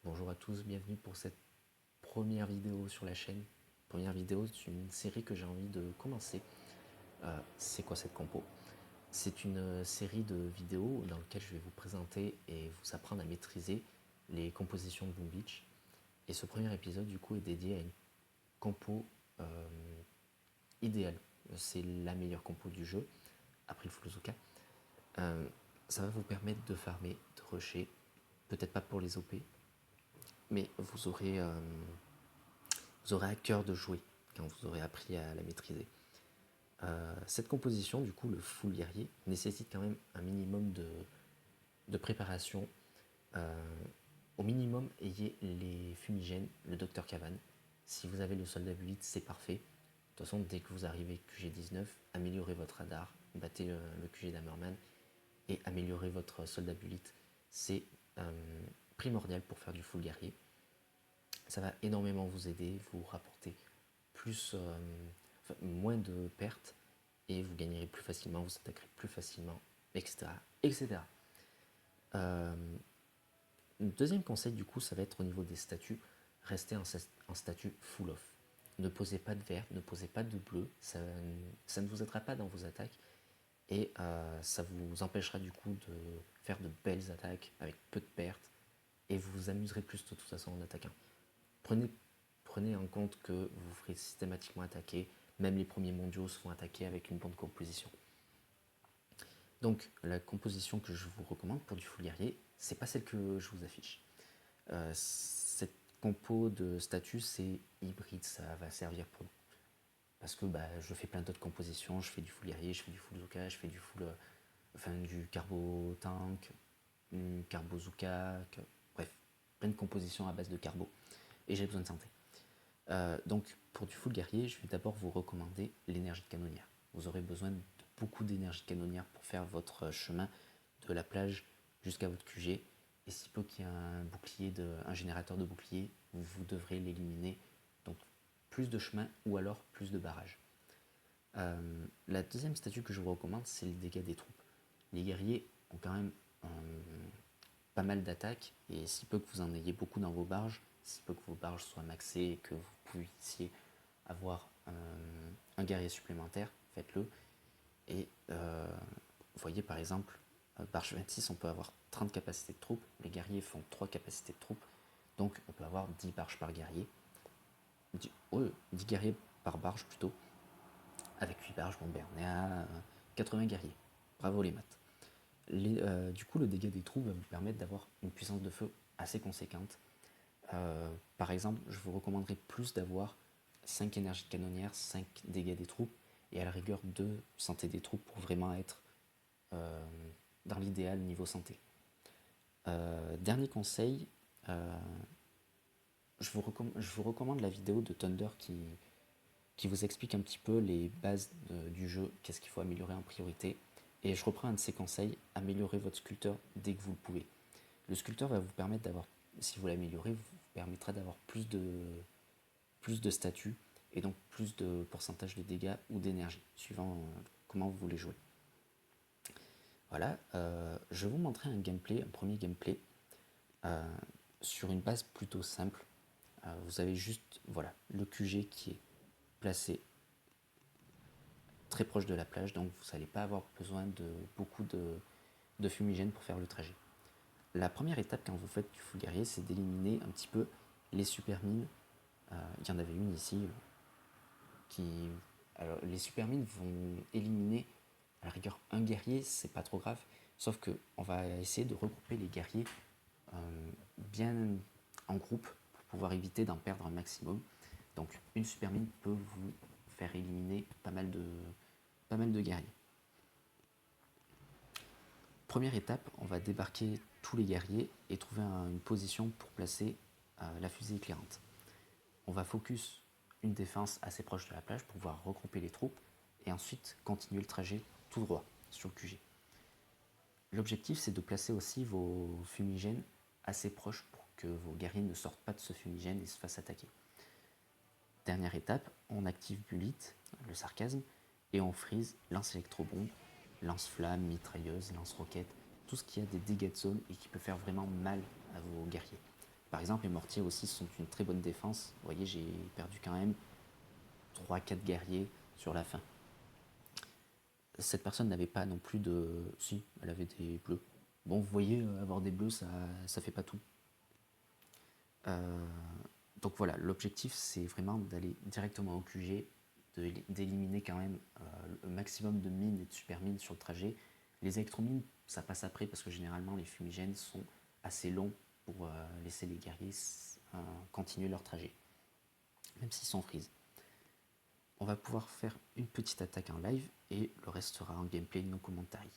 Bonjour à tous, bienvenue pour cette première vidéo sur la chaîne. Première vidéo d'une série que j'ai envie de commencer. C'est quoi cette compo? C'est une série de vidéos dans laquelle je vais vous présenter et vous apprendre à maîtriser les compositions de Boom Beach. Et ce premier épisode du coup est dédié à une compo idéale. C'est la meilleure compo du jeu, après le Full ça va vous permettre de farmer, de rusher, peut-être pas pour les OP, mais vous aurez à cœur de jouer quand vous aurez appris à la maîtriser. Cette composition, du coup, le full guerrier, nécessite quand même un minimum de préparation. Au minimum, ayez les fumigènes, le Docteur Cavan. Si vous avez le soldat bullet, c'est parfait. De toute façon, dès que vous arrivez QG19, améliorez votre radar, battez le QG d'Hammerman et améliorez votre soldat bullet. C'est primordial pour faire du full guerrier. Ça va énormément vous aider, vous rapporter moins de pertes et vous gagnerez plus facilement, vous attaquerez plus facilement, etc. etc. Deuxième conseil du coup, ça va être au niveau des statuts, restez en statut full off. Ne posez pas de vert, ne posez pas de bleu, ça ne vous aidera pas dans vos attaques et ça vous empêchera du coup de faire de belles attaques avec peu de pertes et vous vous amuserez plus de toute façon en attaquant. Prenez en compte que vous ferez systématiquement attaquer, même les premiers mondiaux se font attaquer avec une bonne composition. Donc la composition que je vous recommande pour du full guerrier, c'est pas celle que je vous affiche. Cette compo de statut, c'est hybride, ça va servir pour parce que je fais plein d'autres compositions, je fais du full guerrier, je fais du full Zuka, je fais du full du carbo tank, carbo Zuka, bref, plein de compositions à base de carbo et j'ai besoin de santé. Donc pour du full guerrier, je vais d'abord vous recommander l'énergie de canonnière. Vous aurez besoin de beaucoup d'énergie de canonnière pour faire votre chemin de la plage jusqu'à votre QG. Et si peu qu'il y a un générateur de bouclier, vous devrez l'éliminer. Donc plus de chemin ou alors plus de barrages. La deuxième statue que je vous recommande, c'est le dégât des troupes. Les guerriers ont quand même pas mal d'attaques et si peu que vous en ayez beaucoup dans vos barges, si peu que vos barges soient maxées et que vous puissiez avoir un guerrier supplémentaire, faites-le. Et vous voyez par exemple, barge 26, on peut avoir 30 capacités de troupes, les guerriers font 3 capacités de troupes, donc on peut avoir 10 barges par guerrier, 10 guerriers par barge plutôt, avec 8 barges, bon ben on est à 80 guerriers, bravo les maths. Du coup, le dégât des trous va vous permettre d'avoir une puissance de feu assez conséquente. Par exemple, je vous recommanderais plus d'avoir 5 énergies de canonnière, 5 dégâts des troupes, et à la rigueur 2 santé des troupes pour vraiment être dans l'idéal niveau santé. Dernier conseil, je vous recommande la vidéo de Thunder qui vous explique un petit peu les bases du jeu, qu'est-ce qu'il faut améliorer en priorité. Et je reprends un de ces conseils, améliorez votre sculpteur dès que vous le pouvez. Le sculpteur va vous permettre d'avoir, si vous l'améliorez, vous permettra d'avoir plus de statuts et donc plus de pourcentage de dégâts ou d'énergie, suivant comment vous voulez jouer. Voilà, je vais vous montrer un premier gameplay, sur une base plutôt simple. Vous avez juste voilà, le QG qui est placé très proche de la plage, donc vous n'allez pas avoir besoin de beaucoup de fumigène pour faire le trajet. La première étape quand vous faites du full guerrier, c'est d'éliminer un petit peu les super mines. Il y en avait une ici Alors, les super mines vont éliminer à la rigueur un guerrier, c'est pas trop grave, sauf que on va essayer de regrouper les guerriers bien en groupe pour pouvoir éviter d'en perdre un maximum. Donc une super mine peut vous faire éliminer pas mal de guerriers. Première étape, on va débarquer tous les guerriers et trouver une position pour placer la fusée éclairante. On va focus une défense assez proche de la plage pour pouvoir regrouper les troupes et ensuite continuer le trajet tout droit sur le QG. L'objectif, c'est de placer aussi vos fumigènes assez proches pour que vos guerriers ne sortent pas de ce fumigène et se fassent attaquer. Dernière étape, on active Bullet, le sarcasme, et on freeze lance électrobombe, lance-flamme, mitrailleuse, lance-roquette, tout ce qui a des dégâts de zone et qui peut faire vraiment mal à vos guerriers. Par exemple, les mortiers aussi sont une très bonne défense. Vous voyez, j'ai perdu quand même 3-4 guerriers sur la fin. Cette personne n'avait pas non plus de... Si, elle avait des bleus. Bon, vous voyez, avoir des bleus, ça fait pas tout. Donc voilà, l'objectif, c'est vraiment d'aller directement au QG, d'éliminer quand même le maximum de mines et de super mines sur le trajet. Les électromines, ça passe après parce que généralement les fumigènes sont assez longs pour laisser les guerriers continuer leur trajet, même s'ils sont freeze. On va pouvoir faire une petite attaque en live et le reste sera en gameplay no commentary.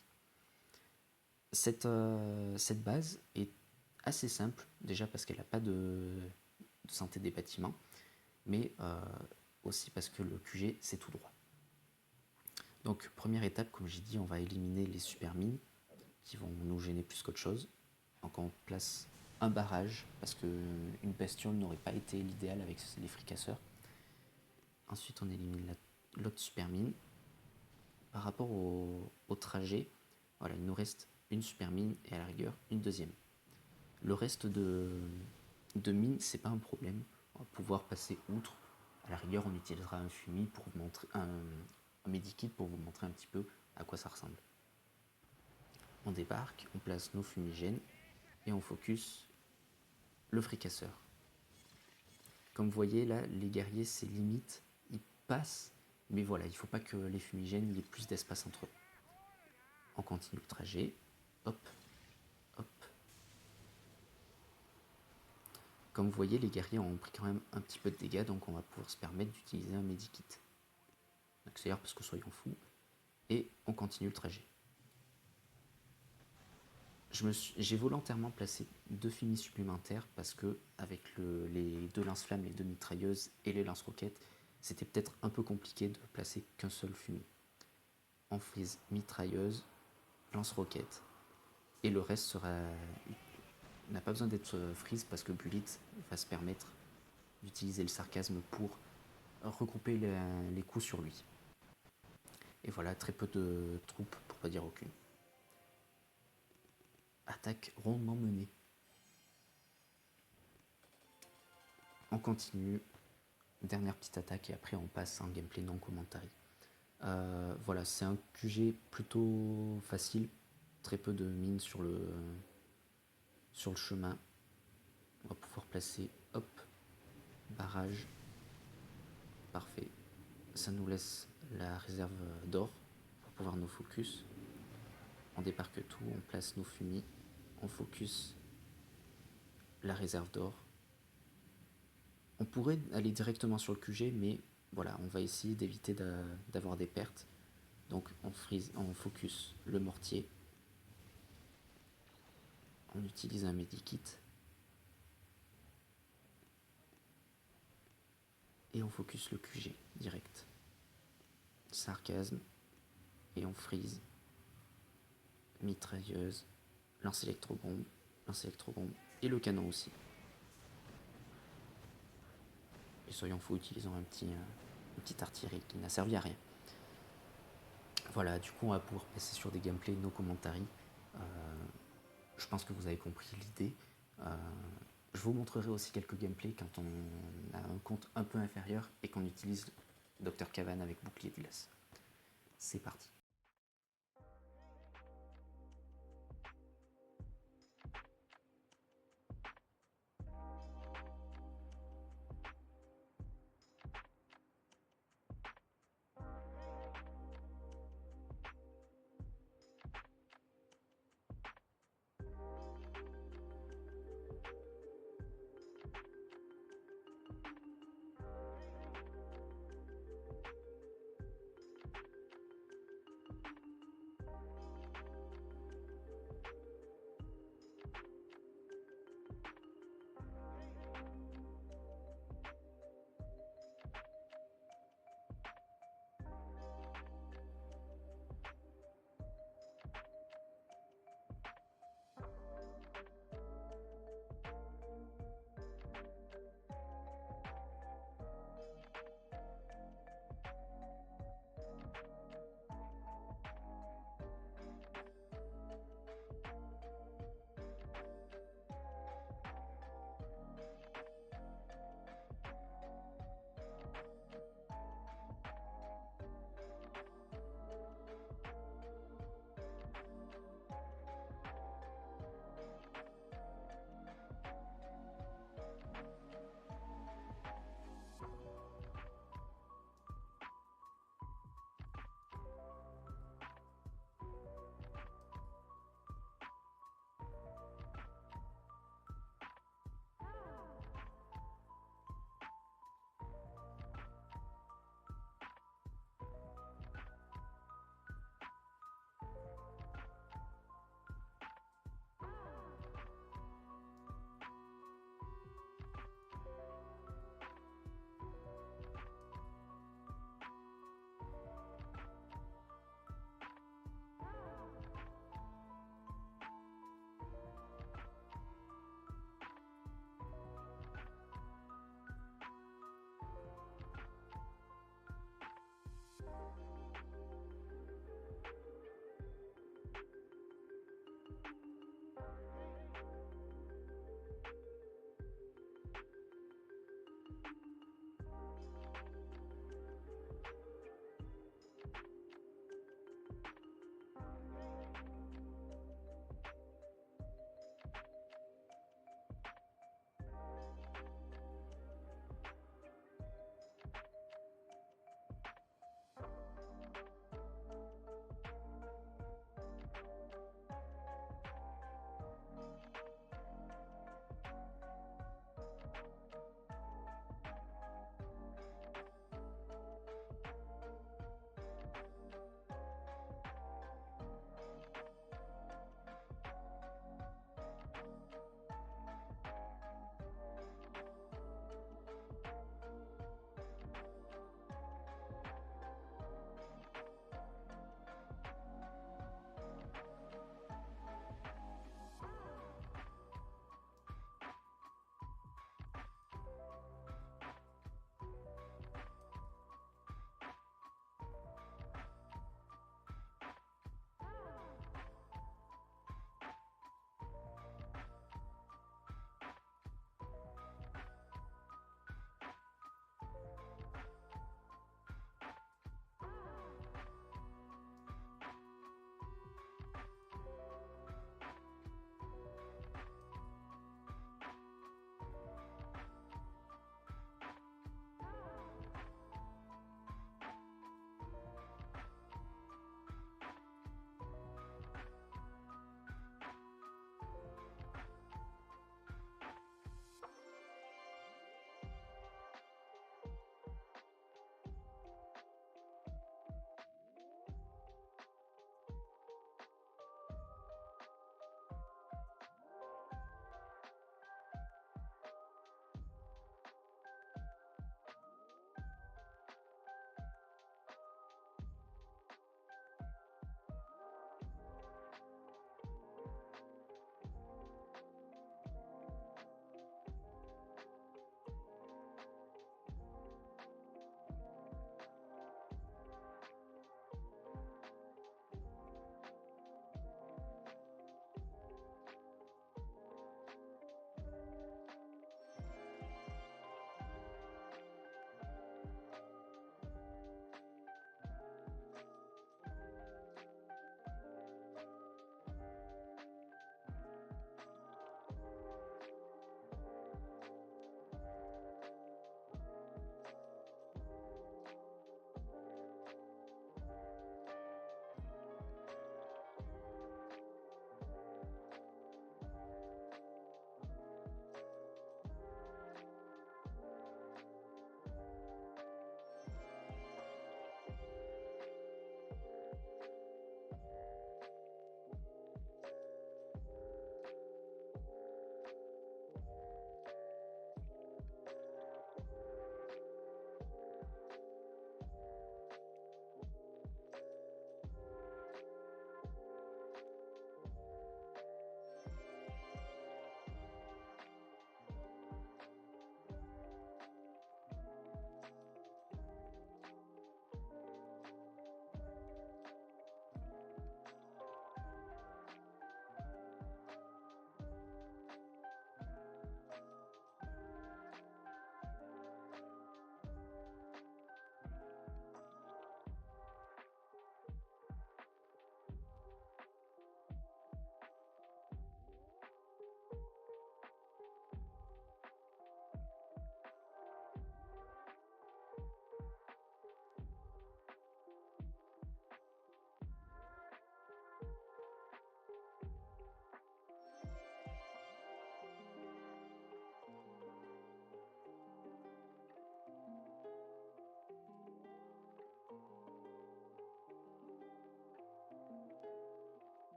Cette base est assez simple, déjà parce qu'elle n'a pas de santé des bâtiments, mais aussi parce que le QG c'est tout droit. Donc première étape, comme j'ai dit, on va éliminer les super mines qui vont nous gêner plus qu'autre chose. Donc on place un barrage parce qu'une bestiole n'aurait pas été l'idéal avec les fricasseurs. Ensuite on élimine l'autre super mine. Par rapport au trajet, voilà, il nous reste une super mine et à la rigueur une deuxième. Le reste de mines, c'est pas un problème. On va pouvoir passer outre. À la rigueur, on utilisera un fumi pour vous montrer un medikit pour vous montrer un petit peu à quoi ça ressemble. On débarque, on place nos fumigènes et on focus le fricasseur. Comme vous voyez là, les guerriers c'est limite, ils passent, mais voilà, il ne faut pas que les fumigènes aient plus d'espace entre eux. On continue le trajet, hop, hop. Comme vous voyez, les guerriers ont pris quand même un petit peu de dégâts, donc on va pouvoir se permettre d'utiliser un medikit. Accélère parce que soyons fous, et on continue le trajet. J'ai volontairement placé 2 fumis supplémentaires parce que avec les 2 lance-flammes, les 2 mitrailleuses et les lance-roquettes, c'était peut-être un peu compliqué de placer qu'un seul fumis. On freeze mitrailleuse, lance-roquette, et le reste n'a pas besoin d'être freeze parce que Bullet va se permettre d'utiliser le sarcasme pour regrouper les coups sur lui. Et voilà, très peu de troupes pour pas dire aucune. Attaque rondement menée. On continue. Dernière petite attaque et après on passe en gameplay non commentary. Voilà, c'est un QG plutôt facile. Très peu de mines sur le chemin. On va pouvoir placer, hop, barrage. Parfait. Ça nous laisse la réserve d'or pour pouvoir nous focus. On débarque tout, on place nos fumis, on focus la réserve d'or. On pourrait aller directement sur le QG, mais voilà, on va essayer d'éviter d'avoir des pertes. Donc on focus le mortier. On utilise un medikit. Et on focus le QG direct. Sarcasme. Et on freeze. Mitrailleuse. Lance électrobombe. Et le canon aussi. Et soyons fous, utilisons une petite artillerie qui n'a servi à rien. Voilà, du coup on va pouvoir passer sur des gameplays no commentary. Je pense que vous avez compris l'idée. Je vous montrerai aussi quelques gameplays quand on a un compte un peu inférieur et qu'on utilise Dr Cavan avec bouclier de glace. C'est parti.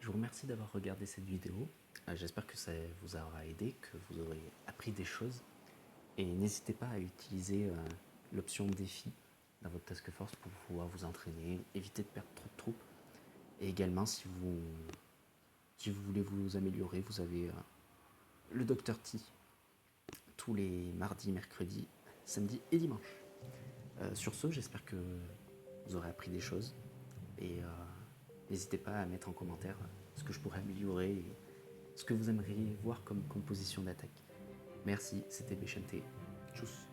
Je vous remercie d'avoir regardé cette vidéo. J'espère que ça vous aura aidé, que vous aurez appris des choses. Et n'hésitez pas à utiliser l'option défi dans votre task force pour pouvoir vous entraîner, éviter de perdre trop de troupes. Et également, si vous voulez vous améliorer, vous avez le Dr T tous les mardis, mercredis, samedis et dimanches. Sur ce, j'espère que vous aurez appris des choses. Et n'hésitez pas à mettre en commentaire ce que je pourrais améliorer et ce que vous aimeriez voir comme composition d'attaque. Merci, c'était Béchanté. Tchuss.